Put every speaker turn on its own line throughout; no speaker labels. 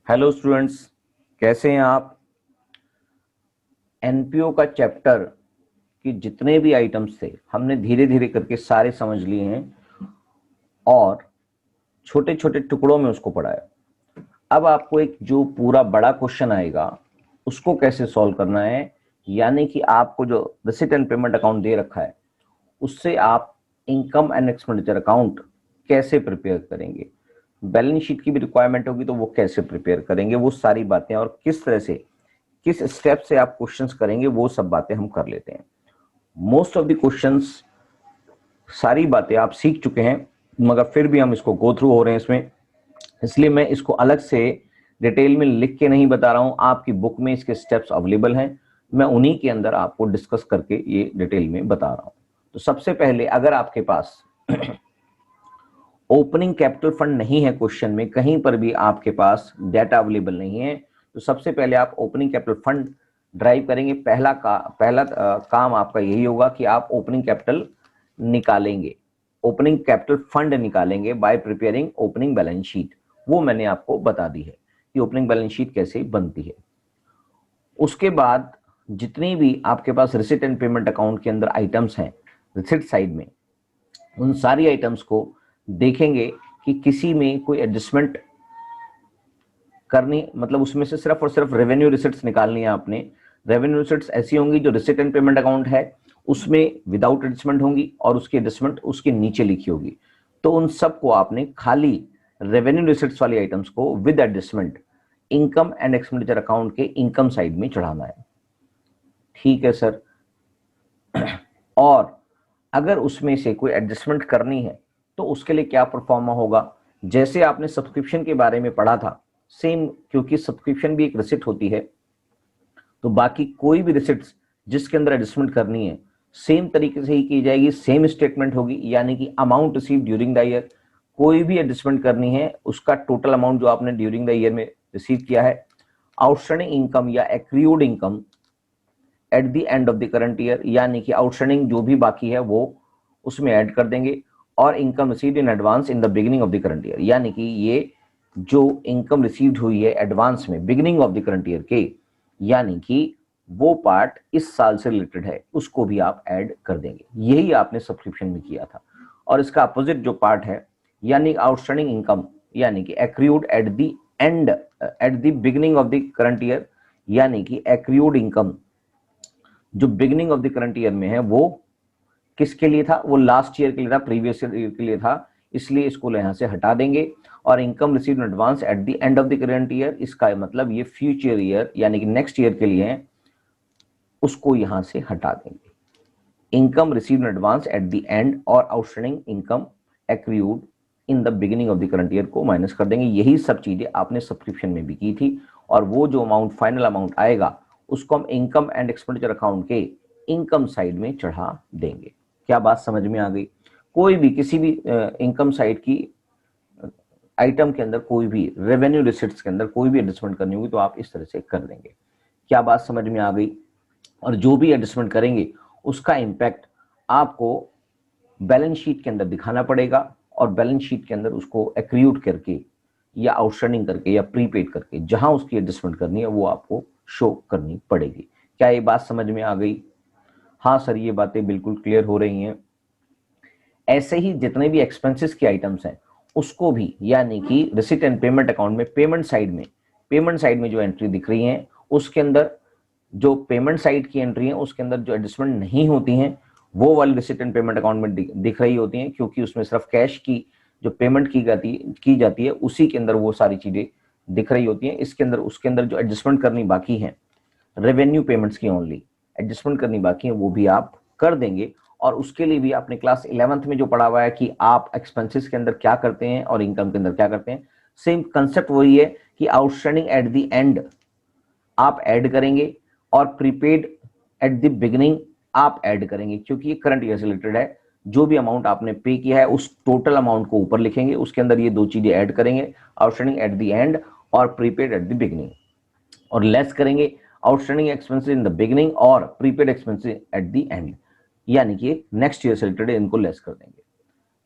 Hello students, कैसे हैं आप। एनपीओ का चैप्टर की जितने भी आइटम्स थे हमने धीरे धीरे करके सारे समझ लिए हैं और छोटे छोटे टुकड़ों में उसको पढ़ा है। अब आपको एक जो पूरा बड़ा क्वेश्चन आएगा उसको कैसे सॉल्व करना है, यानी कि आपको जो रिसिट एंड पेमेंट अकाउंट दे रखा है उससे आप इनकम एंड एक्सपेंडिचर अकाउंट कैसे प्रिपेयर करेंगे, बैलेंस शीट की भी रिक्वायरमेंट होगी तो वो कैसे प्रिपेयर करेंगे, वो सारी बातें और किस तरह से किस स्टेप से आप क्वेश्चंस करेंगे वो सब बातें हम कर लेते हैं। मोस्ट ऑफ द क्वेश्चंस सारी बातें आप सीख चुके हैं, मगर फिर भी हम इसको गो थ्रू हो रहे हैं इसमें, इसलिए मैं इसको अलग से डिटेल में लिख के नहीं बता रहा हूं। आपकी बुक में इसके स्टेप्स अवेलेबल हैं, मैं उन्हीं के अंदर आपको डिस्कस करके ये डिटेल में बता रहा हूं। तो सबसे पहले अगर आपके पास ओपनिंग कैपिटल फंड नहीं है, क्वेश्चन में कहीं पर भी आपके पास डाटा अवेलेबल नहीं है, तो सबसे पहले आप ओपनिंग कैपिटल फंड ड्राइव करेंगे। पहला काम आपका यही होगा कि आप ओपनिंग कैपिटल निकालेंगे, ओपनिंग कैपिटल फंड निकालेंगे bye preparing opening balance sheet. वो मैंने आपको बता दी है कि ओपनिंग बैलेंस शीट कैसे बनती है। उसके बाद जितनी भी आपके पास रिसिट एंड पेमेंट अकाउंट के अंदर आइटम्स हैं रिसिट साइड में, उन सारी आइटम्स को देखेंगे कि किसी में कोई एडजस्टमेंट करनी, मतलब उसमें से सिर्फ और सिर्फ रेवेन्यू रिसिट्स निकालनी है आपने। रेवेन्यू रिसिट्स ऐसी होंगी जो रिसिट एंड पेमेंट अकाउंट है उसमें विदाउट एडजस्टमेंट होंगी और उसकी एडजस्टमेंट उसके नीचे लिखी होगी। तो उन सब को आपने खाली रेवेन्यू रिसिट्स वाली आइटम्स को with adjustment income and expenditure account के इनकम साइड में चढ़ाना है। ठीक है सर। और अगर उसमें से कोई एडजस्टमेंट करनी है तो उसके लिए क्या परफॉर्मा होगा, जैसे आपने सब्सक्रिप्शन के बारे में पढ़ा था सेम, क्योंकि सब्सक्रिप्शन भी एक रिसिट होती है तो बाकी कोई भी रिसिट्स जिसके अंदर एडजस्टमेंट करनी है सेम तरीके से ही की जाएगी, सेम स्टेटमेंट होगी, यानी कि amount receive during the year. कोई भी एडजस्टमेंट करनी है उसका टोटल अमाउंट जो आपने ड्यूरिंग द ईयर में रिसीव किया है, आउटस्टैंडिंग इनकम या accrued income eight the end of the current year, यानी कि आउटस्टैंडिंग जो भी बाकी है वो उसमें ऐड कर देंगे, और income received in advance in the beginning of the current year, यानी कि ये जो इनकम रिसीव्ड हुई है एडवांस में beginning of the current year के, यानी कि वो पार्ट इस साल से रिलेटेड है उसको भी आप ऐड कर देंगे। यही आपने सब्सक्रिप्शन में किया था। और इसका अपोजिट जो पार्ट है यानी आउटस्टैंडिंग इनकम, यानी कि accrued eight the and eight the beginning of the current year, यानी कि एक्रूड इनकम जो beginning of the current year में है वो किसके लिए था, वो लास्ट ईयर के लिए था, प्रीवियस ईयर के लिए था, इसलिए इसको यहां से हटा देंगे। और income received in advance at the end of the current year, इसका मतलब ये फ्यूचर ईयर यानी कि नेक्स्ट ईयर के लिए है, उसको यहां से हटा देंगे। Income received in advance at the end और outstanding income accrued in the beginning of the current year को माइनस कर देंगे। यही सब चीजें आपने सब्सक्रिप्शन में भी की थी, और वो जो अमाउंट फाइनल अमाउंट आएगा उसको हम इनकम एंड एक्सपेंडिचर अकाउंट के इनकम साइड में चढ़ा देंगे। क्या बात समझ में आ गई। कोई भी किसी भी इनकम साइड की आइटम के अंदर कोई भी रेवेन्यू रिसिट्स के अंदर कोई भी एडजस्टमेंट करनी होगी तो आप इस तरह से कर देंगे। क्या बात समझ में आ गई। और जो भी एडजस्टमेंट करेंगे उसका इंपैक्ट आपको बैलेंस शीट के अंदर दिखाना पड़ेगा, और बैलेंस शीट के अंदर उसको एक्रूड करके या आउटस्टैंडिंग करके या प्रीपेड करके जहां उसकी एडजस्टमेंट करनी है वो आपको शो करनी पड़ेगी। क्या ये बात समझ में आ गई। हाँ सर, ये बातें बिल्कुल क्लियर हो रही हैं। ऐसे ही जितने भी एक्सपेंसेस की आइटम्स हैं उसको भी, यानी कि रिसिट एंड पेमेंट अकाउंट में पेमेंट साइड में जो एंट्री दिख रही है उसके अंदर जो पेमेंट साइड की एंट्री है उसके अंदर जो एडजस्टमेंट नहीं होती हैं वो वाली रिसिट एंड पेमेंट अकाउंट में दिख रही होती हैं, क्योंकि उसमें सिर्फ कैश की जो पेमेंट की जाती है उसी के अंदर वो सारी चीजें दिख रही होती हैं। इसके अंदर उसके अंदर जो एडजस्टमेंट करनी बाकी है रेवेन्यू पेमेंट्स की ओनली एडजस्टमेंट करनी बाकी है वो भी आप कर देंगे। और उसके लिए भी आपने क्लास 11th में जो पढ़ा हुआ है कि आप एक्सपेंसेस के अंदर क्या करते हैं और इनकम के अंदर क्या करते हैं, सेम कंसेप्ट वही है कि आउटस्टैंडिंग एट द एंड आप ऐड करेंगे और प्रीपेड एट द बिगिनिंग आप ऐड करेंगे, क्योंकि ये करंट ईयर से रिलेटेड है। जो भी अमाउंट आपने पे किया है उस टोटल अमाउंट को ऊपर लिखेंगे, उसके अंदर ये दो चीजें ऐड करेंगे, आउटस्टैंडिंग एट द एंड और प्रीपेड एट द बिगिनिंग, और लेस करेंगे outstanding expenses in the beginning और prepaid expenses at the end, यानी कि नेक्स्ट ईयर से रिलेटेड इनको लेस कर देंगे।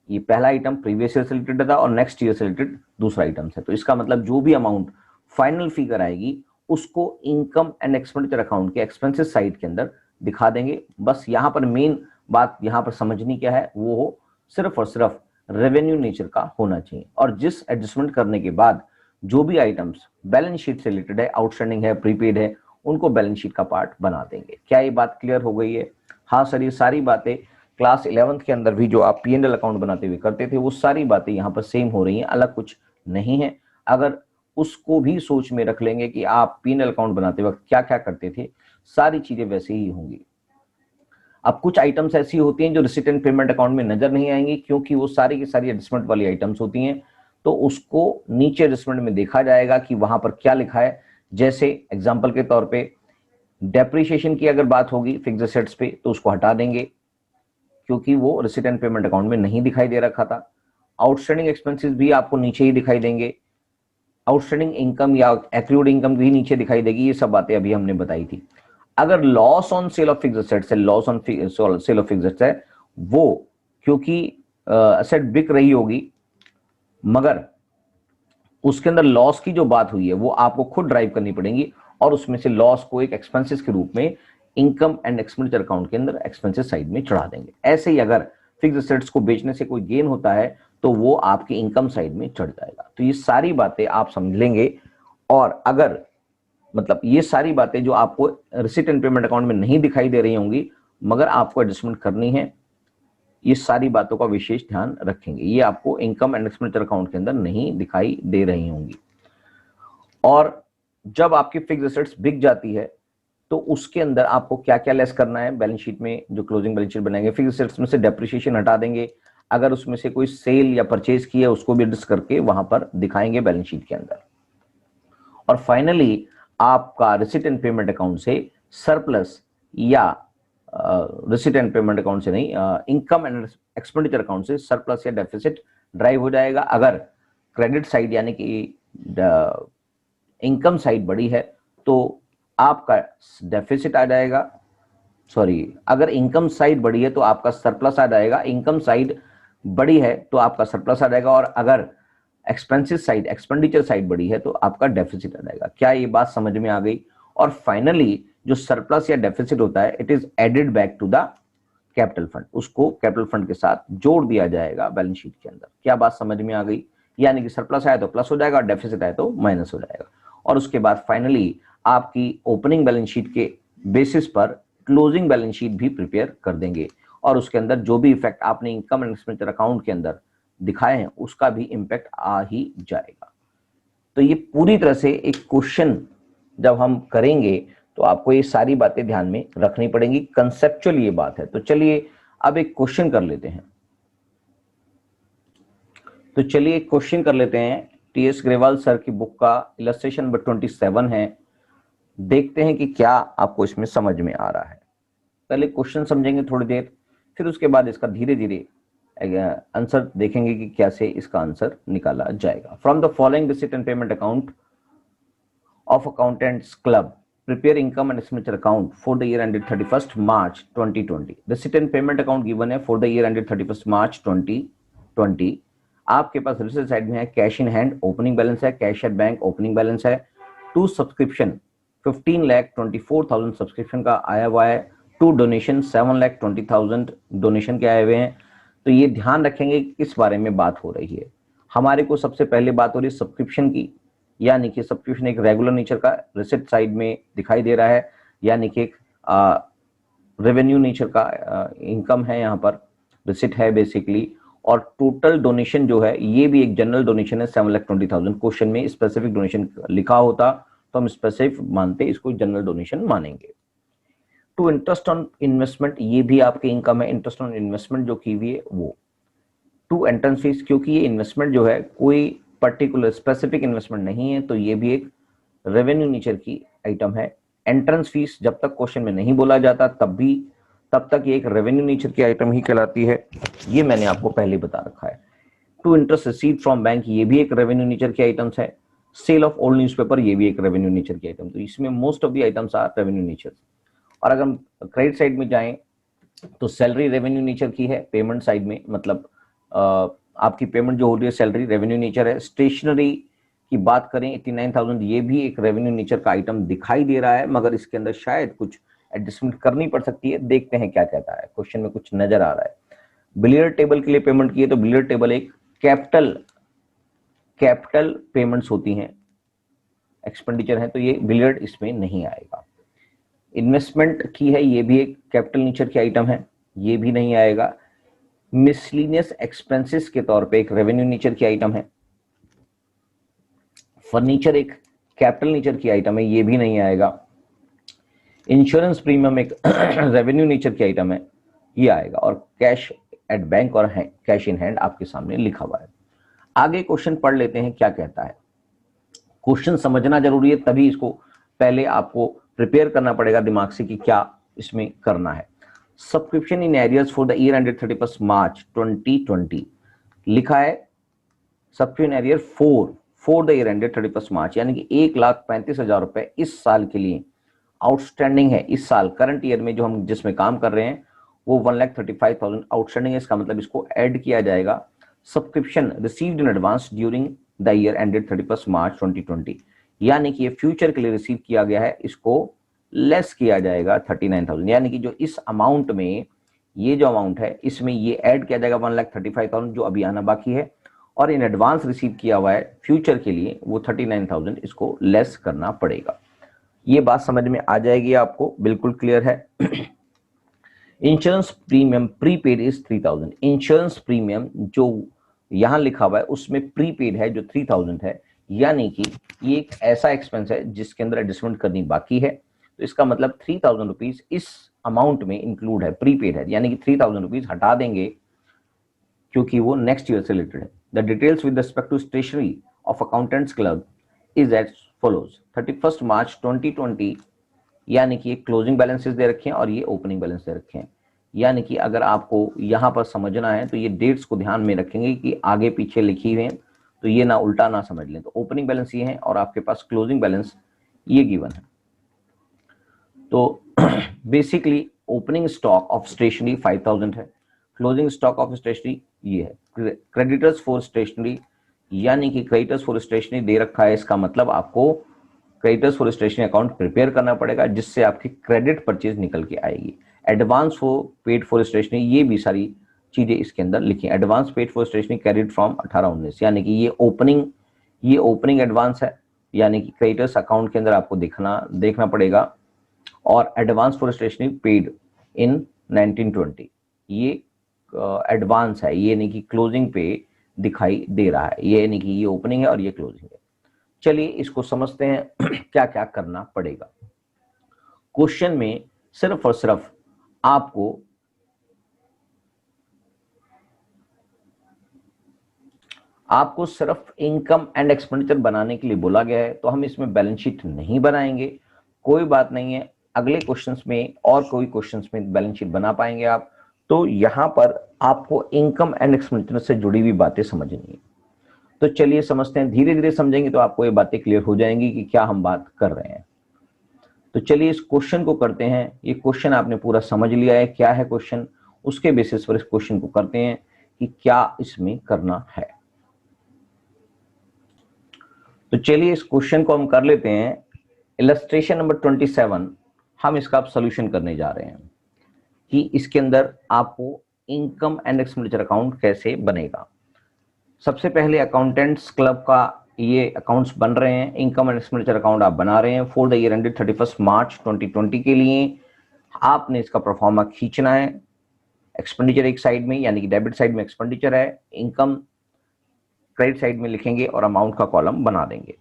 ये पहला आइटम प्रीवियस ईयर से रिलेटेड था और नेक्स्ट ईयर से रिलेटेड दूसरा आइटम है। तो इसका मतलब जो भी अमाउंट फाइनल फिगर आएगी उसको इनकम एंड एक्सपेंडिचर अकाउंट के एक्सपेंसेस साइड के अंदर दिखा देंगे। बस यहां पर मेन बात यहां पर समझनी क्या है, वो हो सिर्फ और सिर्फ रेवेन्यू नेचर का होना चाहिए, और जिस एडजस्टमेंट करने के बाद जो भी आइटम्स बैलेंस शीट से रिलेटेड है, आउटस्टैंडिंग है, प्रीपेड है, उनको बैलेंस शीट का पार्ट बना देंगे। क्या ये बात क्लियर हो गई है? हाँ सर, ये सारी बातें क्लास 11th के अंदर भी जो आप P&L अकाउंट बनाते हुए करते थे वो सारी बातें यहाँ पर सेम हो रही हैं, अलग कुछ नहीं है। अगर उसको भी सोच में रख लेंगे कि आप P&L अकाउंट बनाते वक्त क्या क्या करते थे, सारी चीजें वैसे ही होंगी। अब कुछ आइटम्स ऐसी होती हैं जो रिसीट एंड पेमेंट अकाउंट में नजर नहीं आएंगी, क्योंकि वो सारी की सारी एडजस्टमेंट वाली आइटम्स होती हैं, तो उसको नीचे एडजस्टमेंट में देखा जाएगा कि वहां पर क्या लिखा है। जैसे एग्जाम्पल के तौर पे डेप्रिसिएशन की अगर बात होगी फिक्स्ड एसेट्स पे, तो उसको हटा देंगे क्योंकि वो रिसीट एंड पेमेंट अकाउंट में नहीं दिखाई दे रखा था। आउटस्टैंडिंग एक्सपेंसेस भी आपको नीचे ही दिखाई देंगे, आउटस्टैंडिंग इनकम या एक्रूड इनकम भी नीचे दिखाई देगी। ये सब बातें अभी हमने बताई थी। अगर loss on sale of fixed assets है, loss on sale of fixed assets है, वो क्योंकि एसेट बिक रही होगी मगर उसके अंदर लॉस की जो बात हुई है वो आपको खुद ड्राइव करनी पड़ेगी, और उसमें से लॉस को एक एक्सपेंसेस के रूप में इनकम एंड एक्सपेंडिचर अकाउंट के अंदर एक्सपेंसेस साइड में चढ़ा देंगे। ऐसे ही अगर फिक्स्ड एसेट्स को बेचने से कोई गेन होता है तो वो आपके इनकम साइड में चढ़ जाएगा। तो ये सारी बातें आप समझ लेंगे, और अगर मतलब ये सारी बातें जो आपको रिसीट एंड पेमेंट अकाउंट में नहीं दिखाई दे रही होंगी मगर आपको एडजस्टमेंट करनी है, ये सारी बातों का विशेष ध्यान रखेंगे। ये आपको इनकम एंड एक्सपेंडिचर अकाउंट के अंदर नहीं दिखाई दे रही होंगी। और जब आपकी फिक्स्ड एसेट्स बिक जाती है तो उसके अंदर आपको क्या क्या लेस करना है बैलेंस शीट में, जो क्लोजिंग बैलेंस शीट बनाएंगे, फिक्स्ड एसेट्स में से डेप्रिसिएशन हटा देंगे, अगर उसमें से कोई सेल या परचेज की है उसको भी एडजस्ट करके वहां पर दिखाएंगे बैलेंस शीट के अंदर। और फाइनली आपका रिसीट एंड पेमेंट अकाउंट से सरप्लस या रिसीट एंड पेमेंट अकाउंट से नहीं, इनकम एंड एक्सपेंडिचर अकाउंट से सरप्लस या डेफिसिट ड्राइव हो जाएगा। अगर क्रेडिट साइड यानी कि इनकम साइड बड़ी है तो आपका डेफिसिट आ जाएगा, सॉरी, अगर इनकम साइड बड़ी है तो आपका सरप्लस आ जाएगा, इनकम साइड बड़ी है तो आपका सरप्लस आ जाएगा, और अगर एक्सपेंसिस साइड एक्सपेंडिचर साइड बड़ी है तो आपका डेफिसिट आ जाएगा। क्या ये बात समझ में आ गई? और फाइनली जो सरप्लस या डेफिसिट होता है it is added back to the capital fund, उसको कैपिटल फंड के साथ जोड़ दिया जाएगा बैलेंस शीट के अंदर। क्या बात समझ में आ गई? यानी कि सरप्लस आया तो प्लस हो जाएगा और डेफिसिट आया तो माइनस हो जाएगा। और उसके बाद फाइनली आपकी ओपनिंग बैलेंस शीट के बेसिस पर क्लोजिंग बैलेंस शीट भी प्रिपेयर कर देंगे, और उसके अंदर जो भी इफेक्ट आपने इनकम एंड एक्सपेंडिचर अकाउंट के अंदर दिखाए हैं उसका भी इंपैक्ट आ ही जाएगा। तो ये पूरी तरह से एक क्वेश्चन जब हम करेंगे तो आपको ये सारी बातें ध्यान में रखनी पड़ेंगी, कंसेप्चुअल ये बात है। तो चलिए अब एक क्वेश्चन कर लेते हैं। तो चलिए एक क्वेश्चन कर लेते हैं। टी.एस. ग्रेवाल सर की बुक का इलस्ट्रेशन नंबर 27 है। देखते हैं कि क्या आपको इसमें समझ में आ रहा है। पहले क्वेश्चन समझेंगे थोड़ी देर, फिर उसके बाद इसका धीरे धीरे आंसर देखेंगे कि कैसे इसका आंसर निकाला जाएगा। From the following receipt and payment account of accountants club prepare income and expenditure account for the year ended 31st March 2020. Receipt and payment account given है for the year ended 31st March 2020. आपके पास receipt side में है cash in hand opening balance है, cash at bank opening balance है, to subscription 15,24,000 subscription का आया हुआ है, टू डोनेशन 7,20,000 डोनेशन के आए हुए हैं। तो ये ध्यान रखेंगे कि किस बारे में बात हो रही है। हमारे को सबसे पहले बात हो रही है सब्सक्रिप्शन की, यानी कि सब्सक्रिप्शन एक रेगुलर नेचर का रिसिप्ट साइड में दिखाई दे रहा है, यानी कि एक रेवेन्यू नेचर का इनकम है, यहाँ पर रिसिप्ट है बेसिकली। और टोटल डोनेशन जो है ये भी एक जनरल डोनेशन है 7,20,000। क्वेश्चन में स्पेसिफिक डोनेशन लिखा होता तो हम स्पेसिफिक मानते, इसको जनरल डोनेशन मानेंगे। टू इंटरेस्ट ऑन इन्वेस्टमेंट, ये भी आपके इनकम है, इंटरेस्ट ऑन इन्वेस्टमेंट जो की हुई है वो। टू एंट्रेंस फीस, क्योंकि ये इन्वेस्टमेंट जो है कोई पर्टिकुलर स्पेसिफिक इन्वेस्टमेंट नहीं है तो ये भी एक रेवेन्यू नेचर की आइटम है। एंट्रेंस फीस जब तक क्वेश्चन में नहीं बोला जाता तब तक ये एक रेवेन्यू नेचर की आइटम ही कहलाती है, ये मैंने आपको पहले बता रखा है। To interest receive from bank, ये भी एक रेवेन्यू नेचर की आइटम्स है। सेल ऑफ ओल्ड न्यूज़पेपर, ये भी एक रेवेन्यू नेचर की आइटम। तो इसमें most of the items are revenue nature. और अगर हम क्रेडिट साइड में जाएं तो सैलरी रेवेन्यू नेचर की है, पेमेंट साइड में मतलब आपकी पेमेंट जो हो रही है सैलरी रेवेन्यू नेचर है। स्टेशनरी की बात करें 89,000, ये भी एक रेवेन्यू नेचर का आइटम दिखाई दे रहा है, मगर इसके अंदर शायद कुछ एडजस्टमेंट करनी पड़ सकती है। देखते हैं क्या कहता है, क्वेश्चन में कुछ नजर आ रहा है। बिलियर्ड टेबल के लिए पेमेंट की है, तो बिलियर्ड टेबल एक कैपिटल पेमेंट्स होती हैं, एक्सपेंडिचर है, तो ये बिलियर्ड इसमें नहीं आएगा। इन्वेस्टमेंट की है, ये भी एक कैपिटल नेचर की आइटम है, ये भी नहीं आएगा। मिसलिनियस एक्सपेंसेस के तौर पे एक रेवेन्यू नेचर की आइटम है। फर्नीचर एक कैपिटल नेचर की आइटम है, ये भी नहीं आएगा। इंश्योरेंस प्रीमियम एक रेवेन्यू नेचर की आइटम है, ये आएगा। और कैश एट बैंक और कैश इन हैंड आपके सामने लिखा हुआ है। आगे क्वेश्चन पढ़ लेते हैं क्या कहता है। क्वेश्चन समझना जरूरी है, तभी इसको पहले आपको प्रिपेयर करना पड़ेगा दिमाग से कि क्या इसमें करना है। Subscription in arrears for the year ended 31 March 2020 लिखा है। Subscription arrear for the year ended 31 मार्च, यानी कि 1,35,000 रुपए इस साल के लिए आउटस्टैंडिंग है। इस साल करंट ईयर में जो हम जिसमें काम कर रहे हैं वो 1,35,000 आउटस्टैंडिंग है। इसका मतलब इसको ऐड किया जाएगा। Subscription received in advance during the year ended 31 March 2020, यानी कि ये फ्यूचर के लिए रिसीव किया गया है, इसको लेस किया जाएगा 39,000, यानी कि जो इस अमाउंट में ये जो अमाउंट है इसमें ये ऐड किया जाएगा 1,35,000 जो अभी आना बाकी है, और इन एडवांस रिसीव किया हुआ है फ्यूचर के लिए वो 39,000, इसको लेस करना पड़ेगा। ये बात समझ में आ जाएगी आपको, बिल्कुल क्लियर है। Insurance premium prepaid is 3,000। Insurance premium जो यहां लिखा हुआ है उसमें प्रीपेड है जो 3,000 है, यानी कि ये एक ऐसा एक्सपेंस है जिसके अंदर एडजस्टमेंट करनी बाकी है। तो इसका मतलब 3,000 रुपीज इस अमाउंट में इंक्लूड है, प्रीपेड है, यानी कि 3,000 रुपीज हटा देंगे क्योंकि वो नेक्स्ट ईयर से रिलेटेड है। The details with respect to stationery of accountants club is as follows. 31 March 2020, यानी कि क्लोजिंग बैलेंसेस दे रखे हैं और ये ओपनिंग बैलेंस दे रखे हैं। यानी कि अगर आपको यहां पर समझना है तो ये डेट्स को ध्यान में रखेंगे कि आगे पीछे लिखी हुई हैं, तो ये ना उल्टा ना समझ लें। तो ओपनिंग बैलेंस ये है और आपके पास क्लोजिंग बैलेंस ये गिवन है। तो basically opening stock of stationery 5,000 है, क्लोजिंग स्टॉक ऑफ स्टेशनरी ये है। क्रेडिटर्स फॉर स्टेशनरी, यानी कि क्रेडिटर्स फॉर स्टेशनरी दे रखा है, इसका मतलब आपको creditors for stationery account prepare करना पड़ेगा जिससे आपकी क्रेडिट परचेज निकल के आएगी। Advance for paid for stationery, ये भी सारी चीजें इसके अंदर लिखी है। Advance paid for stationery carried from 18-19, यानी कि ये ओपनिंग एडवांस है, यानी कि क्रेडिटर्स अकाउंट के अंदर आपको देखना पड़ेगा। और advance for stationery paid in 1920, ये एडवांस है, ये नहीं कि क्लोजिंग पे दिखाई दे रहा है, ये नहीं कि ये ओपनिंग है और ये क्लोजिंग है। चलिए इसको समझते हैं क्या क्या करना पड़ेगा। क्वेश्चन में सिर्फ और सिर्फ आपको सिर्फ इनकम एंड एक्सपेंडिचर बनाने के लिए बोला गया है, तो हम इसमें बैलेंस शीट नहीं बनाएंगे, कोई बात नहीं है। अगले क्वेश्चंस में और कोई क्वेश्चंस में बैलेंस शीट बना पाएंगे आप। तो यहां पर आपको इनकम एंड एक्सपेंडिचर से जुड़ी हुई बातें समझनी है। तो चलिए समझते हैं, धीरे धीरे समझेंगे तो आपको ये बातें क्लियर हो जाएंगी कि क्या हम बात कर रहे हैं। तो चलिए इस क्वेश्चन को करते हैं। ये क्वेश्चन आपने पूरा समझ लिया है क्या है क्वेश्चन, उसके बेसिस पर इस क्वेश्चन को करते हैं कि क्या इसमें करना है। तो चलिए इस क्वेश्चन को हम कर लेते हैं। इलस्ट्रेशन नंबर 27 हम इसका अब सोल्यूशन करने जा रहे हैं कि इसके अंदर आपको इनकम एंड एक्सपेंडिचर अकाउंट कैसे बनेगा। सबसे पहले अकाउंटेंट्स क्लब का ये अकाउंट्स बन रहे हैं, इनकम एंड एक्सपेंडिचर अकाउंट आप बना रहे हैं for the year ended 31 March 2020 के लिए। आपने इसका प्रोफार्मा खींचना है। एक्सपेंडिचर एक साइड में, यानी कि डेबिट साइड में एक्सपेंडिचर है, इनकम क्रेडिट साइड में लिखेंगे और अमाउंट का कॉलम बना देंगे।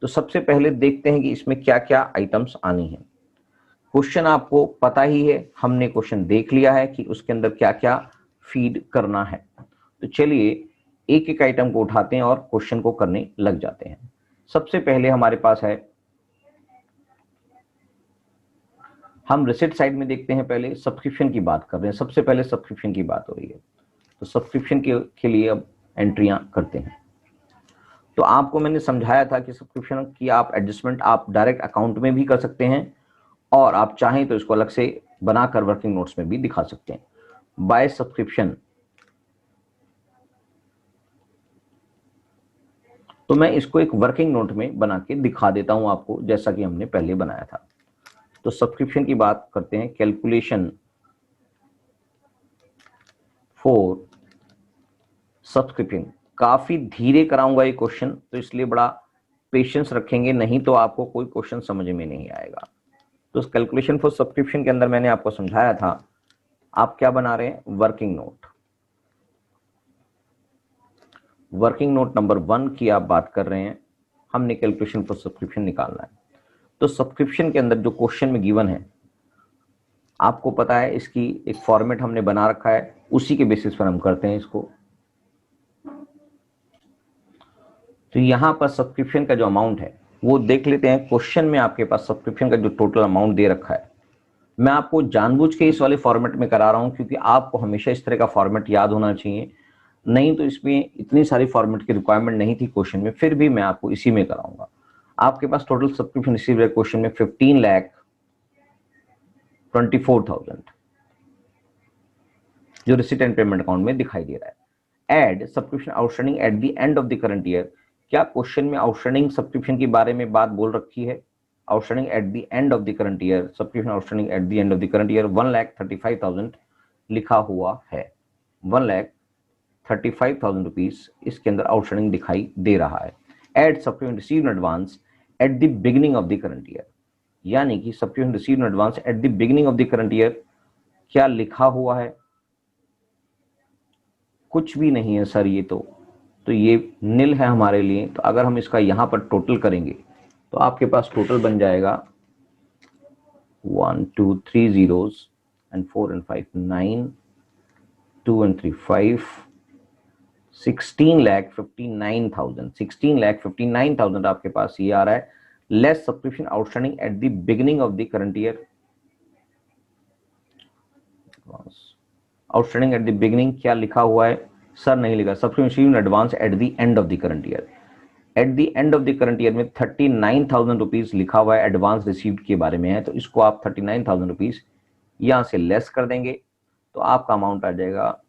तो सबसे पहले देखते हैं कि इसमें क्या क्या आइटम्स आनी है। क्वेश्चन आपको पता ही है, हमने क्वेश्चन देख लिया है कि उसके अंदर क्या क्या फीड करना है। तो चलिए एक एक आइटम को उठाते हैं और क्वेश्चन को करने लग जाते हैं। सबसे पहले हमारे पास है, हम रिसिट साइड में देखते हैं। पहले सब्सक्रिप्शन की बात कर रहे हैं, सबसे पहले सब्सक्रिप्शन की बात हो रही है। तो सब्सक्रिप्शन के लिए अब एंट्रियां करते हैं। तो आपको मैंने समझाया था कि सब्सक्रिप्शन की आप एडजस्टमेंट आप डायरेक्ट अकाउंट में भी कर सकते हैं और आप चाहें तो इसको अलग से बनाकर वर्किंग नोट्स में भी दिखा सकते हैं। बाय सब्सक्रिप्शन तो मैं इसको एक वर्किंग नोट में बना के दिखा देता हूं आपको, जैसा कि हमने पहले बनाया था। तो सब्सक्रिप्शन की बात करते हैं, कैलकुलेशन फॉर सब्सक्रिप्शन। काफी धीरे कराऊंगा ये क्वेश्चन, तो इसलिए बड़ा पेशेंस रखेंगे, नहीं तो आपको कोई क्वेश्चन समझ में नहीं आएगा। तो कैलकुलेशन फॉर सब्सक्रिप्शन के अंदर मैंने आपको समझाया था, आप क्या बना रहे हैं, working note. Working note number 1 की आप बात कर रहे हैं, हमने कैलकुलेशन फॉर सब्सक्रिप्शन निकालना है। तो सब्सक्रिप्शन के अंदर जो क्वेश्चन में गिवन है, आपको पता है इसकी एक फॉर्मेट हमने बना रखा है, उसी के बेसिस पर हम करते हैं इसको। तो यहां पर सब्सक्रिप्शन का जो अमाउंट है वो देख लेते हैं। क्वेश्चन में आपके पास सब्सक्रिप्शन का जो टोटल अमाउंट दे रखा है, मैं आपको जानबूझ के इस वाले फॉर्मेट में करा रहा हूं, क्योंकि आपको हमेशा इस तरह का फॉर्मेट याद होना चाहिए, नहीं तो इसमें इतनी सारी फॉर्मेट की रिक्वायरमेंट नहीं थी क्वेश्चन में, फिर भी मैं आपको इसी में कराऊंगा। आपके पास टोटल सब्सक्रिप्शन रिसीव है क्वेश्चन में 15,24,000 जो रिसीट एंड पेमेंट अकाउंट में दिखाई दे रहा है। Add subscription outstanding at the end of the current year. क्या क्वेश्चन में आउटस्टैंडिंग सब्सक्रिप्शन के बारे में बात बोल रखी है? Outstanding at the end of the current year, subscription outstanding at the end of the current year 1,35,000 लिखा हुआ है। 1,35,000 रुपीज इसके अंदर आउटस्टैंडिंग दिखाई दे रहा है। Add subscription received in advance at the beginning of the current year, यानी कि subscription received in advance at the beginning of the current year क्या लिखा हुआ है? कुछ भी नहीं है सर, ये तो ये नील है हमारे लिए। तो अगर हम इसका यहां पर टोटल करेंगे तो आपके पास टोटल बन जाएगा 1 2 3 zeros and 4 and 5 9 2 and 3 5 16,59,000 16,59,000 आपके पास ये आ रहा है। Less subscription outstanding at the beginning of the current year, outstanding at the beginning क्या लिखा हुआ है सर? नहीं लिखा। Subscription in advance at the end of the current year, eight the end of the current year में 39,000 rupees लिखा हुआ है, एडवांस रिसीव्ड के बारे में है। तो इसको आप 39,000 रुपीज यहां से लेस कर देंगे, तो आपका अमाउंट आ जाएगा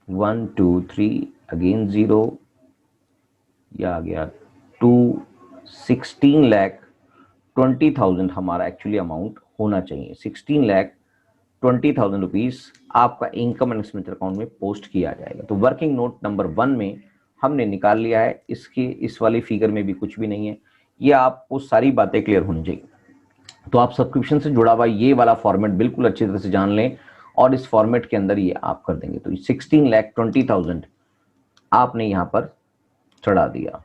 1 2 3 अगेन 0, यह आ गया 2 16,20,000 हमारा एक्चुअली अमाउंट होना चाहिए। 16,20,000 रुपीज आपका इनकम एंड एक्सपेंडिचर अकाउंट में पोस्ट किया जाएगा। तो वर्किंग नोट नंबर 1 में हमने निकाल लिया है। इसके इस वाली फिगर में भी कुछ भी नहीं है, ये आपको सारी बातें क्लियर होनी चाहिए। तो आप सब्सक्रिप्शन से जुड़ा हुआ ये वाला फॉर्मेट बिल्कुल अच्छी तरह से जान लें, और इस फॉर्मेट के अंदर ये आप कर देंगे। तो 16,20,000 आपने यहां पर चढ़ा दिया,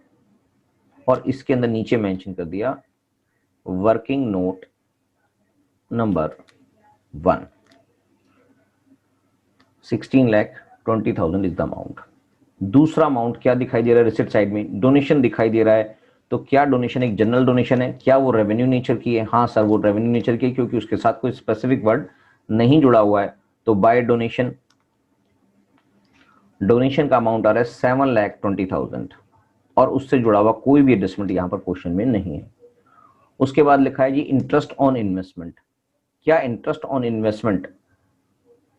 और इसके अंदर नीचे मेंशन कर दिया working note number 1, 16,20,000 is the amount. दूसरा अमाउंट क्या दिखाई दे रहा है? रिसिप्ट साइड में डोनेशन दिखाई दे रहा है। तो क्या डोनेशन एक जनरल डोनेशन है? क्या वो रेवेन्यू नेचर की है? हाँ सर, वो रेवेन्यू नेचर की है, क्योंकि उसके साथ कोई स्पेसिफिक वर्ड नहीं जुड़ा हुआ है। तो बाय डोनेशन, डोनेशन का अमाउंट आ रहा है 7,20,000, और उससे जुड़ा हुआ कोई भी एडजस्टमेंट यहां पर क्वेश्चन में नहीं है। उसके बाद लिखा है जी इंटरेस्ट ऑन इन्वेस्टमेंट। क्या इंटरेस्ट ऑन इन्वेस्टमेंट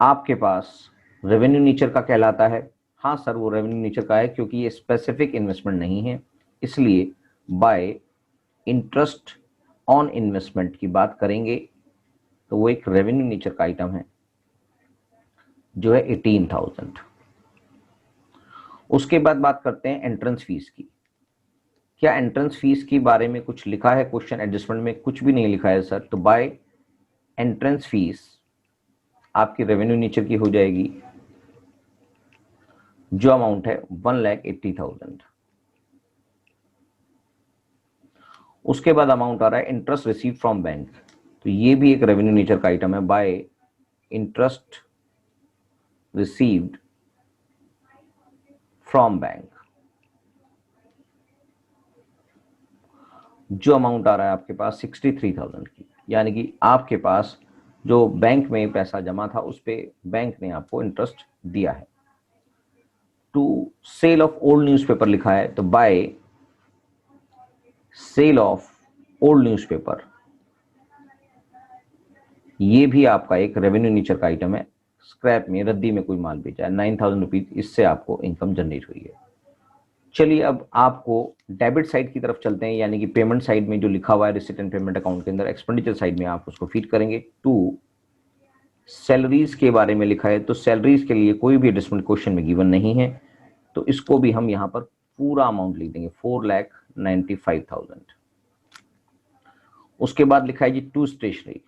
आपके पास रेवेन्यू नेचर का कहलाता है? हाँ सर, वो रेवेन्यू नेचर का है, क्योंकि ये स्पेसिफिक इन्वेस्टमेंट नहीं है, इसलिए बाय इंटरेस्ट ऑन इन्वेस्टमेंट की बात करेंगे तो वो एक रेवेन्यू नेचर का आइटम है, जो है 18,000। उसके बाद बात करते हैं एंट्रेंस फीस की। क्या एंट्रेंस फीस के बारे में कुछ लिखा है क्वेश्चन एडजस्टमेंट में? कुछ भी नहीं लिखा है सर। तो बाय एंट्रेंस फीस आपकी रेवेन्यू नेचर की हो जाएगी, जो अमाउंट है 1,80,000। उसके बाद अमाउंट आ रहा है इंटरेस्ट रिसीव फ्रॉम बैंक। तो ये भी एक रेवेन्यू नेचर का आइटम है। Bye interest received from bank, जो अमाउंट आ रहा है आपके पास 63,000 की, यानी कि आपके पास जो बैंक में पैसा जमा था उस पे बैंक ने आपको इंटरेस्ट दिया है। To sale of old newspaper लिखा है, तो by sale of old newspaper, ये भी आपका एक रेवेन्यू नेचर का आइटम है, स्क्रैप में, रद्दी में कोई माल बेचा है, 9,000 रुपीज इससे आपको इनकम जनरेट हुई है। चलिए अब आपको डेबिट साइड की तरफ चलते हैं, यानी कि पेमेंट साइड में जो लिखा हुआ है रिसिट एंड पेमेंट अकाउंट के अंदर, एक्सपेंडिचर साइड में आप उसको फीड करेंगे। टू सैलरीज के बारे में लिखा है, तो सैलरीज के लिए कोई भी एडजस्टमेंट क्वेश्चन में गिवन नहीं है, तो इसको भी हम यहां पर पूरा अमाउंट लिख देंगे 4,95,000। उसके बाद लिखा है जी टू स्टेशनरी,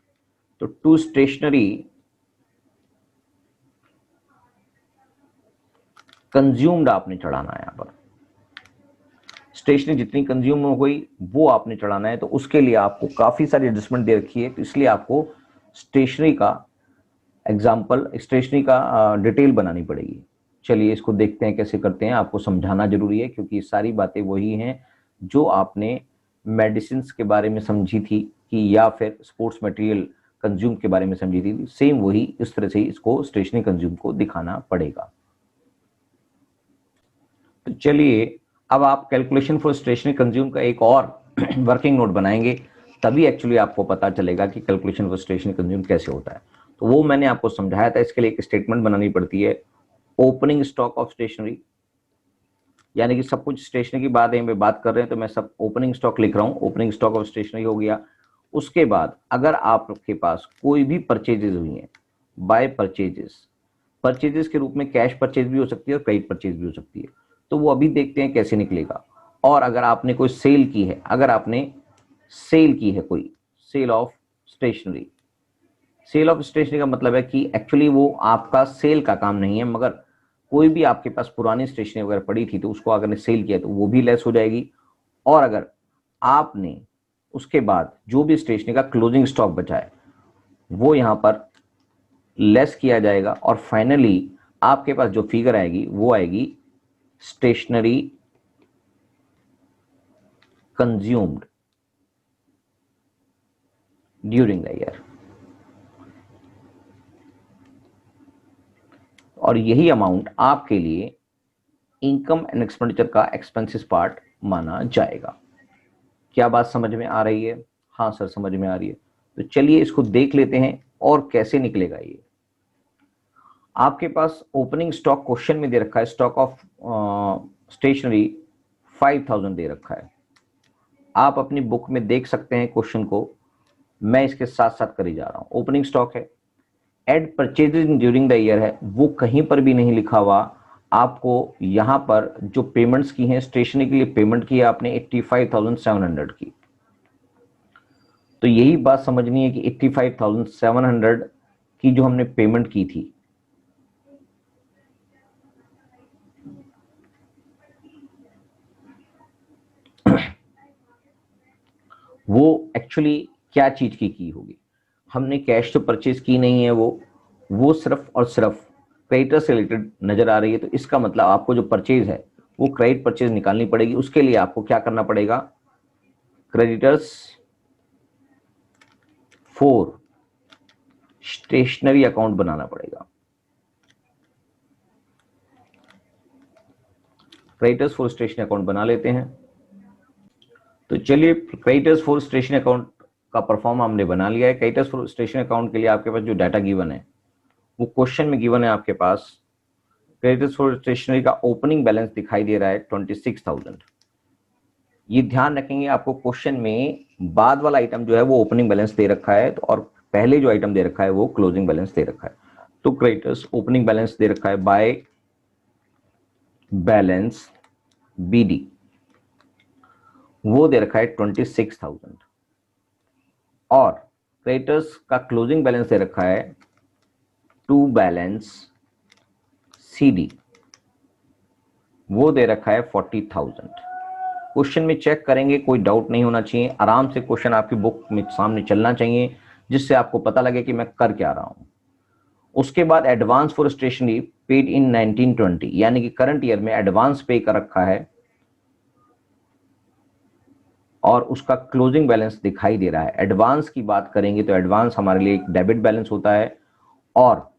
तो टू स्टेशनरी कंज्यूम्ड आपने चढ़ाना है। यहां पर स्टेशनरी जितनी कंज्यूम हो गई वो आपने चढ़ाना है, तो उसके लिए आपको काफी सारी एडजस्टमेंट दे रखी है, तो इसलिए आपको स्टेशनरी का एग्जाम्पल, स्टेशनरी का डिटेल बनानी पड़ेगी। चलिए इसको देखते हैं कैसे करते हैं, आपको समझाना जरूरी है क्योंकि सारी बातें वही हैं जो आपने मेडिसिन के बारे में समझी थी कि या फिर स्पोर्ट्स मटेरियल कंज्यूम के बारे में समझी थी, सेम वही इस तरह से इसको स्टेशनरी कंज्यूम को दिखाना पड़ेगा। तो चलिए अब आप कैलकुलेशन फॉर स्टेशनरी कंज्यूम का एक और वर्किंग नोट बनाएंगे, तभी एक्चुअली आपको पता चलेगा कि कैलकुलेशन फॉर स्टेशनरी कंज्यूम कैसे होता है। तो वो मैंने आपको समझाया था, इसके लिए एक स्टेटमेंट बनानी पड़ती है, ओपनिंग स्टॉक ऑफ स्टेशनरी, यानी कि सब कुछ स्टेशनरी की बात है, बात कर रहे हैं तो मैं सब ओपनिंग स्टॉक लिख रहा हूं, ओपनिंग स्टॉक ऑफ स्टेशनरी हो गया। उसके बाद अगर आपके पास कोई भी परचेजेस हुई हैं, बाय परचेजेस के रूप में कैश परचेज भी हो सकती है और क्रेडिट परचेज भी हो सकती है, तो वो अभी देखते हैं कैसे निकलेगा। और अगर आपने कोई सेल की है, अगर आपने सेल की है कोई sale of stationery, sale of stationery का मतलब है कि एक्चुअली वो आपका सेल का काम नहीं है, मगर कोई भी आपके पास पुरानी स्टेशनरी वगैरह पड़ी थी तो उसको अगर सेल किया तो वो भी लेस हो जाएगी। और अगर आपने उसके बाद जो भी स्टेशनरी का क्लोजिंग स्टॉक बचा है वो यहां पर लेस किया जाएगा, और फाइनली आपके पास जो फिगर आएगी वो आएगी stationery consumed during the year, और यही अमाउंट आपके लिए इनकम एंड एक्सपेंडिचर का एक्सपेंसेस पार्ट माना जाएगा। क्या बात समझ में आ रही है? हाँ सर समझ में आ रही है। तो चलिए इसको देख लेते हैं और कैसे निकलेगा ये। आपके पास ओपनिंग स्टॉक क्वेश्चन में दे रखा है, स्टॉक ऑफ स्टेशनरी 5,000 दे रखा है। आप अपनी बुक में देख सकते हैं क्वेश्चन को, मैं इसके साथ साथ कर ही जा रहा हूं। ओपनिंग स्टॉक है, add purchases during the year है, वो कहीं पर भी नहीं लिखा हुआ। आपको यहां पर जो पेमेंट्स की हैं, स्टेशनरी के लिए पेमेंट की है आपने 85,700 की, तो यही बात समझनी है कि 85,700 की जो हमने पेमेंट की थी वो एक्चुअली क्या चीज की होगी। हमने कैश तो परचेज की नहीं है, वो सिर्फ और सिर्फ क्रेडिटर से रिलेटेड नजर आ रही है, तो इसका मतलब आपको जो परचेज है वो क्रेडिट परचेज निकालनी पड़ेगी। उसके लिए आपको क्या करना पड़ेगा, क्रेडिटर्स फॉर स्टेशनरी अकाउंट बनाना पड़ेगा। क्रेडिटर्स फॉर स्टेशनरी अकाउंट बना लेते हैं। तो चलिए क्रेडिटर्स फॉर स्टेशनरी अकाउंट का परफॉर्म हमने बना लिया है। क्रेडिटर्स फॉर स्टेशनरी अकाउंट के लिए आपके पास जो डाटा गिवन है वो क्वेश्चन में गिवन है आपके पास। क्रेडिटर्स फॉर स्टेशनरी का ओपनिंग बैलेंस दिखाई दे रहा है 26,000। ये ध्यान रखेंगे, आपको क्वेश्चन में बाद वाला आइटम जो है वो ओपनिंग बैलेंस दे रखा है, तो और पहले जो आइटम दे रखा है वो क्लोजिंग बैलेंस दे रखा है। तो क्रेडिटर्स ओपनिंग बैलेंस दे रखा है बाय बैलेंस बीडी, वो दे रखा है 26,000, और क्रेडिटर्स का क्लोजिंग बैलेंस दे रखा है टू बैलेंस सीडी, वो दे रखा है 40,000। क्वेश्चन में चेक करेंगे, कोई डाउट नहीं होना चाहिए, आराम से क्वेश्चन आपकी बुक में सामने चलना चाहिए जिससे आपको पता लगे कि मैं कर क्या रहा हूं। उसके बाद advance for stationery paid in 1920, यानी कि करंट ईयर में एडवांस पे कर रखा है और उसका क्लोजिंग बैलेंस दिखाई दे रहा है। एडवांस की बात करेंगे तो एडवांस हमारे लिए एक डेबिट बैलेंस होता है, और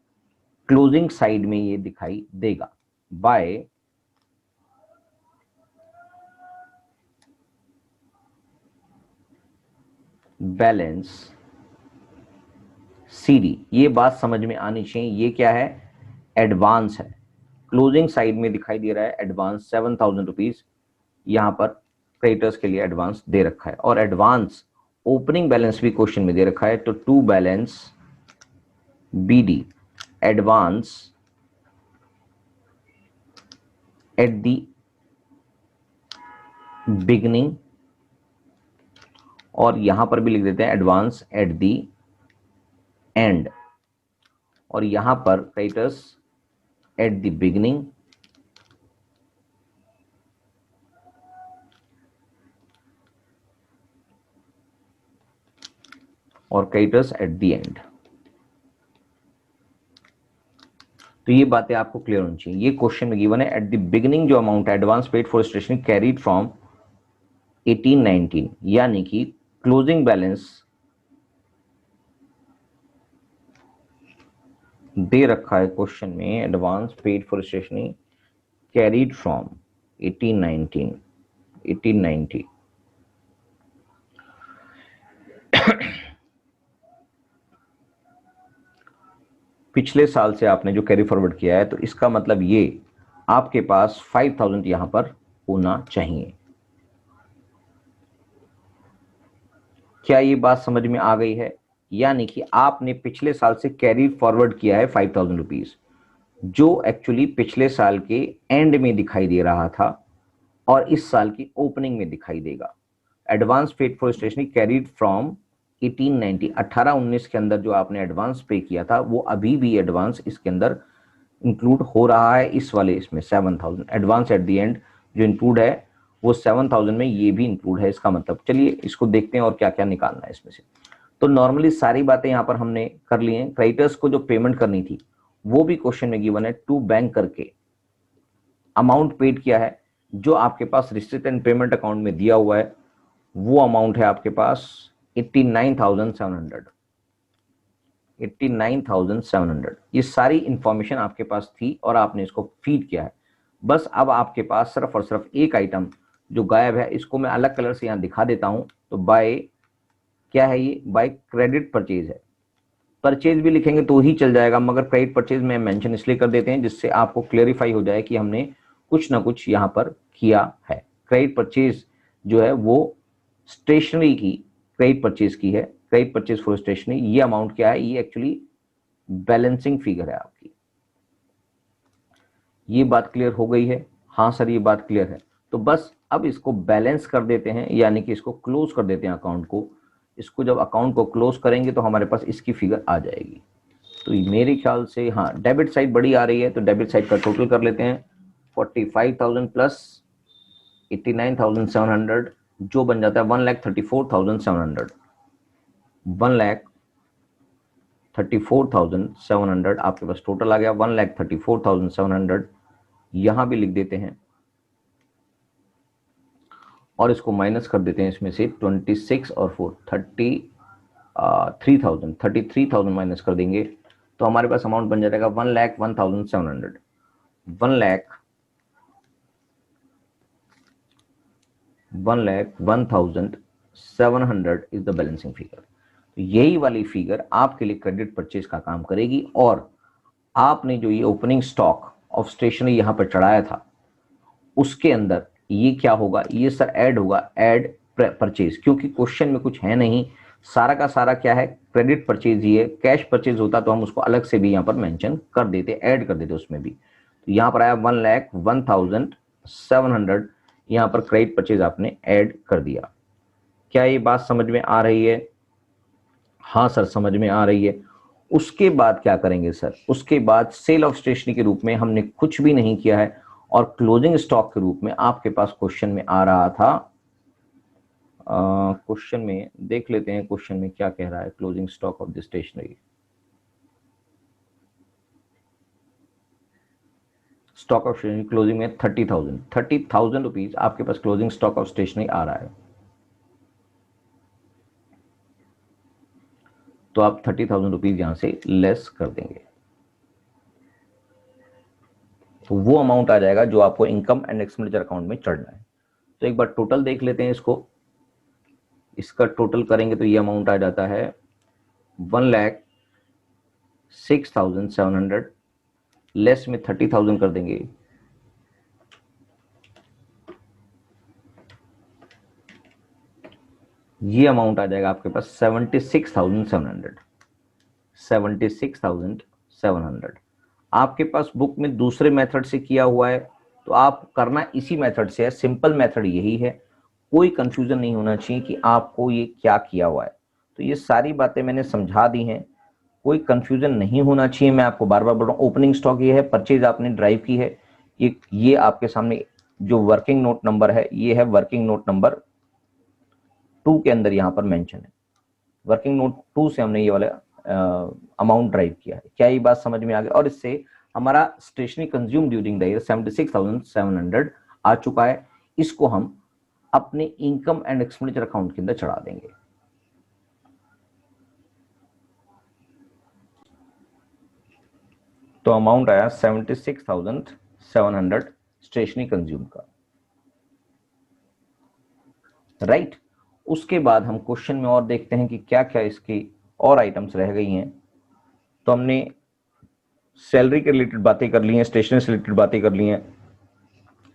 क्लोजिंग साइड में ये दिखाई देगा बाय बैलेंस CD, ये बात समझ में आनी चाहिए। ये क्या है? एडवांस है। क्लोजिंग साइड में दिखाई दे रहा है एडवांस 7,000 रुपीज, यहां पर क्रेडिटर्स के लिए एडवांस दे रखा है, और एडवांस ओपनिंग बैलेंस भी क्वेश्चन में दे रखा है। तो to balance BD advance at the beginning, और यहां पर भी लिख देते हैं एडवांस एट द एंड, और यहां पर क्रेडिटर्स एट द बिगनिंग और क्रेडिटर्स एट द एंड। तो ये बातें आपको क्लियर होनी चाहिए। ये क्वेश्चन में गिवन है एट द बिगिनिंग जो अमाउंट है advance paid for stationery carried from 1819, यानी कि क्लोजिंग बैलेंस दे रखा है क्वेश्चन में advance paid for stationery carried from 1890। पिछले साल से आपने जो कैरी फॉरवर्ड किया है, तो इसका मतलब ये आपके पास 5,000 यहां पर होना चाहिए। क्या ये बात समझ में आ गई है? यानी कि आपने पिछले साल से कैरी फॉरवर्ड किया है 5,000 रुपीज, जो एक्चुअली पिछले साल के एंड में दिखाई दे रहा था और इस साल की ओपनिंग में दिखाई देगा। Advance paid for stationery carried from 1890, 18-19 के अंदर जो आपने एडवांस पे किया था वो अभी भी एडवांस इसके अंदर इंक्लूड हो रहा है। इस वाले इसमें 7,000 एडवांस एट द एंड जो इंक्लूड है वो 7,000 में ये भी इंक्लूड है। इसका मतलब चलिए इसको देखते हैं और क्या क्या निकालना है इसमें से। तो नॉर्मली सारी बातें यहाँ पर हमने कर ली हैं। क्रेडिटर्स को जो पेमेंट करनी थी वो भी क्वेश्चन में गिवन है टू बैंक करके अमाउंट पेड किया है, जो आपके पास रिसिप्ट एंड पेमेंट अकाउंट में दिया हुआ है वो अमाउंट है आपके पास 89,700। 89,700 ये सारी इंफॉर्मेशन आपके पास थी और आपने इसको फीड किया है। बस अब आपके पास सिर्फ और सिर्फ एक आइटम जो गायब है, इसको मैं अलग कलर से यहां दिखा देता हूं। तो बाय क्या है? ये बाय क्रेडिट परचेज है। परचेज भी लिखेंगे तो ही चल जाएगा, मगर क्रेडिट परचेज में मेंशन इसलिए कर देते हैं जिससे आपको क्लेरिफाई हो जाए कि हमने कुछ ना कुछ यहां पर किया है। क्रेडिट परचेज जो है वो स्टेशनरी की क्रेडिट परचेज की है। क्रेडिट परचेज फॉर स्टेशनरी, ये अमाउंट क्या है? ये एक्चुअली बैलेंसिंग फिगर है आपकी। ये बात क्लियर हो गई है? हाँ सर ये बात क्लियर है। तो बस अब इसको बैलेंस कर देते हैं, यानी कि इसको क्लोज कर देते हैं अकाउंट को। इसको जब अकाउंट को क्लोज करेंगे तो हमारे पास इसकी फिगर आ जाएगी। तो मेरे ख्याल से हाँ डेबिट साइड बड़ी आ रही है, तो डेबिट साइड का टोटल कर लेते हैं 45,000 प्लस 89,700 जो बन जाता है 1,34,700। 1,34,700 आपके पास टोटल आ गया। 1,34,700 यहां भी लिख देते हैं और इसको माइनस कर देते हैं इसमें से 26 और 4 33,000 माइनस कर देंगे तो हमारे पास अमाउंट बन जाएगा 1,01,700। 1,01,700 इज द बैलेंसिंग फिगर। यही वाली फिगर आपके लिए क्रेडिट परचेज का काम करेगी। और आपने जो ये ओपनिंग स्टॉक ऑफ स्टेशनरी यहां पर चढ़ाया था उसके अंदर ये क्या होगा? ये सर ऐड होगा, ऐड परचेज, क्योंकि क्वेश्चन में कुछ है नहीं, सारा का सारा क्या है? क्रेडिट परचेज ही है। कैश परचेज होता तो हम उसको अलग से भी यहां पर मेंशन कर देते, ऐड कर देते उसमें भी। तो यहां पर आया 1,01,700, यहां पर क्रेडिट परचेज आपने ऐड कर दिया। क्या ये बात समझ में आ रही है? हाँ सर समझ में आ रही है। उसके बाद क्या करेंगे सर? उसके बाद सेल ऑफ स्टेशनरी के रूप में हमने कुछ भी नहीं किया है और क्लोजिंग स्टॉक के रूप में आपके पास क्वेश्चन में आ रहा था। क्वेश्चन में देख लेते हैं क्वेश्चन में क्या कह रहा है। Closing stock of the stationery, stock of stationery closing में 30,000 रुपीज आपके पास क्लोजिंग स्टॉक ऑफ स्टेशनरी आ रहा है। तो आप 30,000 रुपीज यहां से लेस कर देंगे तो वो अमाउंट आ जाएगा जो आपको इनकम एंड एक्सपेंडिचर अकाउंट में चढ़ना है। तो एक बार टोटल देख लेते हैं इसको। इसका टोटल करेंगे तो ये अमाउंट आ जाता है 1,00,000 6,700 लेस में 30,000 कर देंगे, ये अमाउंट आ जाएगा आपके पास 76,700। 76,700 आपके पास बुक में दूसरे मेथड से किया हुआ है, तो आप करना इसी मेथड से है। सिंपल मेथड यही है, कोई कंफ्यूजन नहीं होना चाहिए कि आपको ये क्या किया हुआ है। तो ये सारी बातें मैंने समझा दी हैं, कोई कंफ्यूजन नहीं होना चाहिए। मैं आपको बार बार बोल रहा हूँ, ओपनिंग स्टॉक ये है, परचेज आपने ड्राइव की है, ये आपके सामने जो वर्किंग नोट नंबर है, ये है वर्किंग नोट नंबर 2 के अंदर यहाँ पर मेंशन है। वर्किंग नोट 2 से हमने ये वाला अमाउंट ड्राइव किया है। क्या ये बात समझ में आ गई? और इससे हमारा stationery consume during the year 76,700 आ चुका है। इसको हम अपने इनकम एंड एक्सपेंडिचर अकाउंट के अंदर चढ़ा देंगे। तो अमाउंट आया 76,700 स्टेशनरी कंज्यूम का, राइट। उसके बाद हम क्वेश्चन में और देखते हैं कि क्या क्या इसकी और आइटम्स रह गई हैं। तो हमने सैलरी के रिलेटेड बातें कर ली हैं, स्टेशनरी से रिलेटेड बातें कर ली हैं।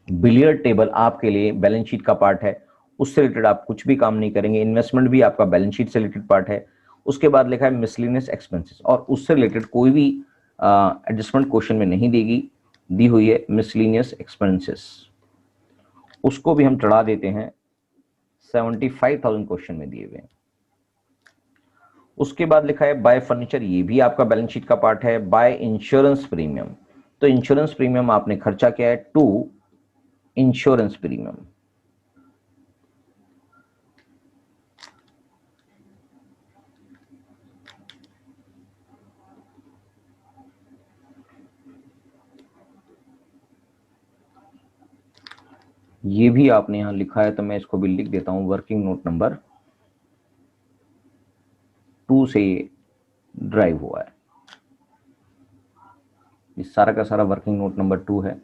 बिलियर्ड टेबल आपके लिए बैलेंस शीट का पार्ट है, उससे रिलेटेड आप कुछ भी काम नहीं करेंगे। इन्वेस्टमेंट भी आपका बैलेंस शीट से रिलेटेड पार्ट है। उसके बाद लिखा है मिसलेनियस एक्सपेंसेस, और उससे रिलेटेड कोई भी एडजस्टमेंट क्वेश्चन में नहीं दी हुई है मिसलेनियस एक्सपेंसेस, उसको भी हम चढ़ा देते हैं। 75,000 क्वेश्चन में दिए हुए हैं। उसके बाद लिखा है बाय फर्नीचर, ये भी आपका बैलेंस शीट का पार्ट है। बाय इंश्योरेंस प्रीमियम, तो इंश्योरेंस प्रीमियम आपने खर्चा किया है टू इंश्योरेंस प्रीमियम। ये भी आपने यहां लिखा है, तो मैं इसको भी लिख देता हूं। वर्किंग नोट नंबर 2 से ड्राइव हुआ है। ये सारा का सारा वर्किंग नोट नंबर 2 है।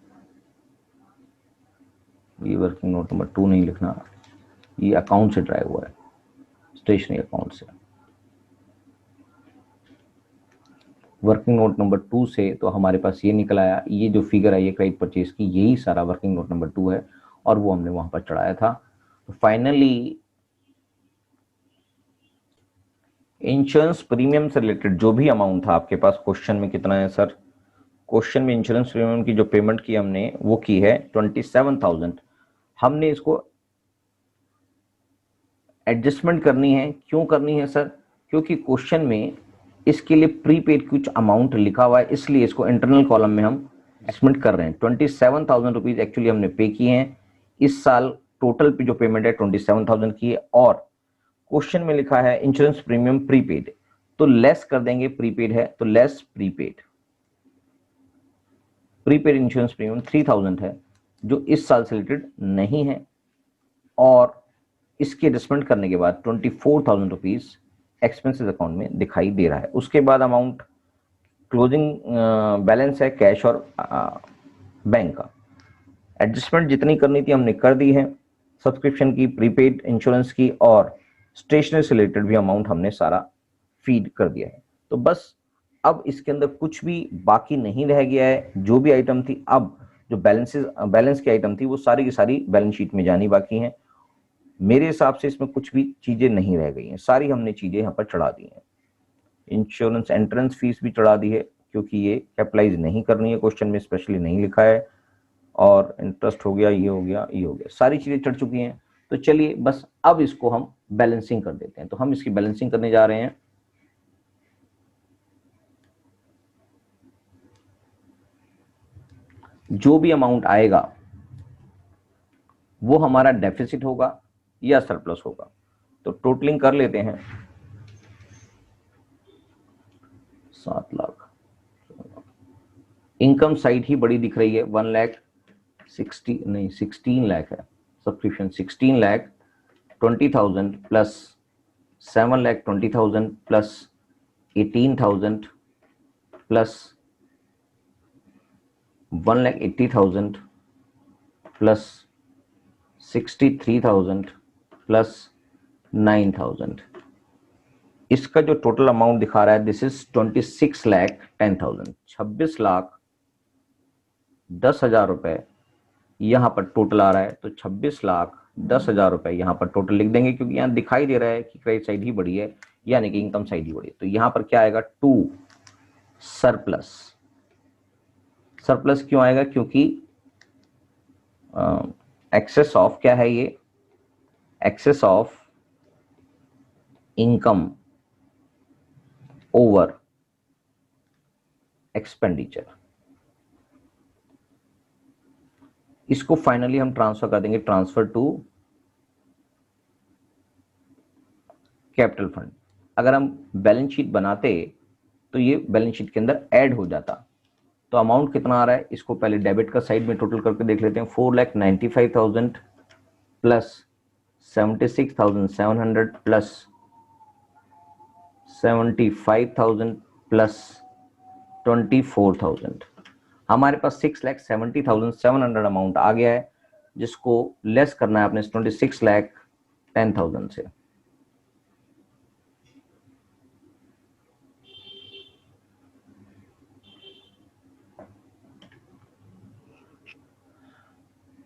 ये वर्किंग नोट नंबर 2 नहीं लिखना, ये अकाउंट से ड्राइव हुआ है, स्टेशनरी अकाउंट से। वर्किंग नोट नंबर 2 से तो हमारे पास ये निकल आया, ये जो फिगर आई है क्रेडिट परचेज की, यही सारा वर्किंग नोट नंबर 2 है, और वो हमने वहां पर चढ़ाया था। तो फाइनली इंश्योरेंस प्रीमियम से रिलेटेड जो भी अमाउंट था आपके पास, क्वेश्चन में कितना है सर? क्वेश्चन में इंश्योरेंस प्रीमियम की जो पेमेंट की हमने वो की है 27,000। हमने इसको एडजस्टमेंट करनी है। क्यों करनी है सर? क्योंकि क्वेश्चन में इसके लिए प्रीपेड कुछ अमाउंट लिखा हुआ है, इसलिए इसको इंटरनल कॉलम में हम एडजस्टमेंट कर रहे हैं। 27,000 रुपीज एक्चुअली हमने पे किए हैं इस साल। टोटल पे जो पेमेंट है 27,000 की है, और क्वेश्चन में लिखा है इंश्योरेंस प्रीमियम प्रीपेड, तो लेस कर देंगे। प्रीपेड है तो less prepaid. Prepaid insurance premium 3,000 है, जो इस साल से रिलेटेड नहीं है, और इसकी एडजस्टमेंट करने के बाद 24,000 रुपीज एक्सपेंसेस अकाउंट में दिखाई दे रहा है। उसके बाद अमाउंट क्लोजिंग बैलेंस है कैश और बैंक का। एडजस्टमेंट जितनी करनी थी हमने कर दी है, सब्सक्रिप्शन की, प्रीपेड इंश्योरेंस की, और स्टेशनरी से रिलेटेड भी अमाउंट हमने सारा फीड कर दिया है। तो बस अब इसके अंदर कुछ भी बाकी नहीं रह गया है। जो भी आइटम थी, अब जो बैलेंस की आइटम थी, वो सारी की सारी बैलेंस शीट में जानी बाकी है। मेरे हिसाब से इसमें कुछ भी चीजें नहीं रह गई हैं, सारी हमने चीजें यहाँ पर चढ़ा दी हैं। इंश्योरेंस एंट्रेंस फीस भी चढ़ा दी है, क्योंकि ये कैपिटलाइज नहीं करनी है, क्वेश्चन में स्पेशली नहीं लिखा है। और इंटरेस्ट हो गया, ये हो गया, ये हो गया, सारी चीजें चढ़ चुकी हैं। तो चलिए बस अब इसको हम बैलेंसिंग कर देते हैं। तो हम इसकी बैलेंसिंग करने जा रहे हैं। जो भी अमाउंट आएगा वो हमारा डेफिसिट होगा या सरप्लस होगा। तो टोटलिंग कर लेते हैं। 7 लाख। इनकम साइड ही बड़ी दिख रही है, 1,60,000 नहीं 16 लाख है subscription. 16,20,000 plus 7,20,000 plus 18,000 plus 1,80,000 plus 63,000 plus 9,000। इसका जो टोटल अमाउंट दिखा रहा है दिस इज 26,10,000, 26,10,000 रुपए यहां पर टोटल आ रहा है। तो 26,10,000 रुपए यहां पर टोटल लिख देंगे, क्योंकि यहां दिखाई दे रहा है कि क्रेडिट साइड ही बढ़ी है, यानी कि इनकम साइड ही बढ़ी है। तो यहां पर क्या आएगा, टू सरप्लस। सरप्लस क्यों आएगा, क्योंकि एक्सेस ऑफ क्या है, ये excess of income over expenditure. इसको फाइनली हम ट्रांसफर कर देंगे, ट्रांसफर टू कैपिटल फंड। अगर हम बैलेंस शीट बनाते तो ये बैलेंस शीट के अंदर ऐड हो जाता। तो अमाउंट कितना आ रहा है, इसको पहले डेबिट का साइड में टोटल करके देख लेते हैं। 4,95,000 प्लस 76,700 प्लस 75,000 प्लस 24,000, हमारे पास 6,70,700 अमाउंट आ गया है, जिसको लेस करना है अपने 26,10,000 से।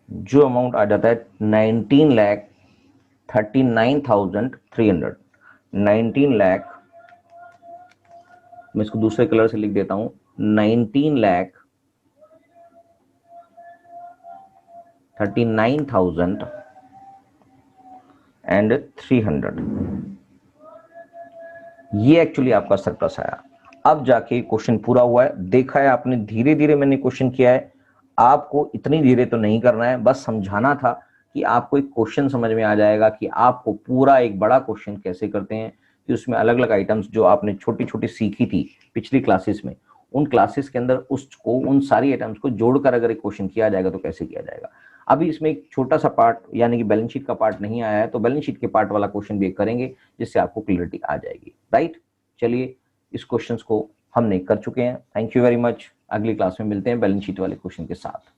जो अमाउंट आ जाता है 19,39,300। 19 लाख, मैं इसको दूसरे कलर से लिख देता हूं, 19,39,300, ये एक्चुअली आपका सरप्लस आया। अब जाके क्वेश्चन पूरा हुआ है, देखा है आपने, धीरे धीरे मैंने क्वेश्चन किया है। आपको इतनी धीरे तो नहीं करना है, बस समझाना था कि आपको एक क्वेश्चन समझ में आ जाएगा कि आपको पूरा एक बड़ा क्वेश्चन कैसे करते हैं, कि उसमें अलग अलग आइटम्स जो आपने छोटी छोटी सीखी थी पिछली क्लासेस में, उन क्लासेस के अंदर उसको, उन सारी आइटम्स को जोड़कर अगर एक क्वेश्चन किया जाएगा तो कैसे किया जाएगा। अभी इसमें एक छोटा सा पार्ट यानी कि बैलेंस शीट का पार्ट नहीं आया है, तो बैलेंस शीट के पार्ट वाला क्वेश्चन भी करेंगे, जिससे आपको क्लियरिटी आ जाएगी। राइट, चलिए इस क्वेश्चंस को हमने कर चुके हैं। Thank you very much. अगली क्लास में मिलते हैं बैलेंस शीट वाले क्वेश्चन के साथ।